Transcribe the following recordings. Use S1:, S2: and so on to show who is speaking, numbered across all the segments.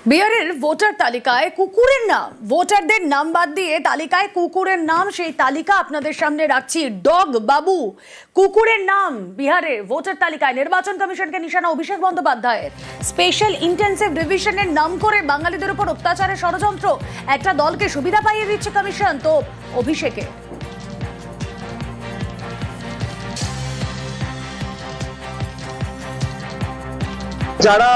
S1: বিহারের ভোটার তালিকায় কুকুরের নাম, ভোটারদের নাম বাদ দিয়ে তালিকায় কুকুরের নাম, সেই তালিকা আপনাদের সামনে রাখছি। ডগ বাবু কুকুরের নাম বিহারের ভোটার তালিকায়। নির্বাচন কমিশনকে নিশানা অভিষেক বন্দ্যোপাধ্যায়ের। স্পেশাল ইন্টেন্সিভ ডিভিশনের নাম করে বাঙালিদের উপর অত্যাচারের ষড়যন্ত্র। একটা দলকে সুবিধা পাইয়ে দিচ্ছে কমিশন, তো অভিষেকে
S2: যারা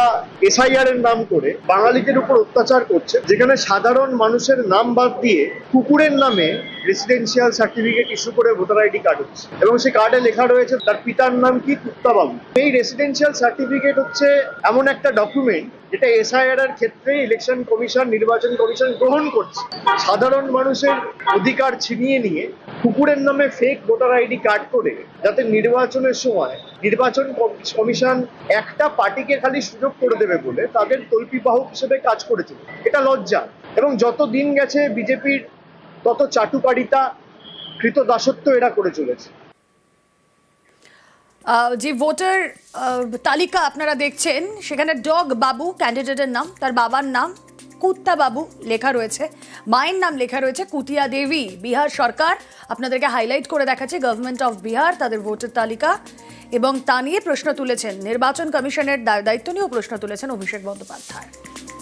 S2: এসআইআর এর নাম করে বাঙালিদের উপর অত্যাচার করছে, যেখানে সাধারণ মানুষের নাম বাদ দিয়ে কুকুরের নামে রেসিডেন্সিয়াল সার্টিফিকেট ইস্যু করে ভোটার আইডি কার্ড হচ্ছে, এবং সেই কার্ডে লেখা রয়েছে তার পিতার নাম কি, কুত্তাবাবু। এই রেসিডেন্সিয়াল সার্টিফিকেট হচ্ছে এমন একটা ডকুমেন্ট যেটা এসআইআর এর ক্ষেত্রে ইলেকশন কমিশন, নির্বাচন কমিশন গ্রহণ করছে। সাধারণ মানুষের অধিকার ছিনিয়ে নিয়ে কুকুরের নামে ফেক ভোটার আইডি কার্ড করে, যাতে নির্বাচনের সময় নির্বাচন কমিশন একটা পার্টিকে খালি সুযোগ করে দেবে বলে তাদের তল্পিবাহক হিসেবে কাজ করেছিল। এটা লজ্জা। এবং যত দিন গেছে বিজেপির তত চাটুকারিতা, কৃতদাসত্ব এরা করে চলেছে।
S1: যে ভোটার তালিকা আপনারা দেখছেন, সেখানে ডগ বাবু ক্যান্ডিডেটের নাম, তার বাবার নাম কুত্তা বাবু লেখা রয়েছে, মায়ের নাম লেখা রয়েছে কুতিয়া দেবী। বিহার সরকার আপনাদেরকে হাইলাইট করে দেখাচ্ছে, গভর্নমেন্ট অফ বিহার তাদের ভোটার তালিকা, এবং তা নিয়ে প্রশ্ন তুলেছেন নির্বাচন কমিশনের দায়িত্ব নিয়েও প্রশ্ন তুলেছেন অভিষেক বন্দ্যোপাধ্যায়।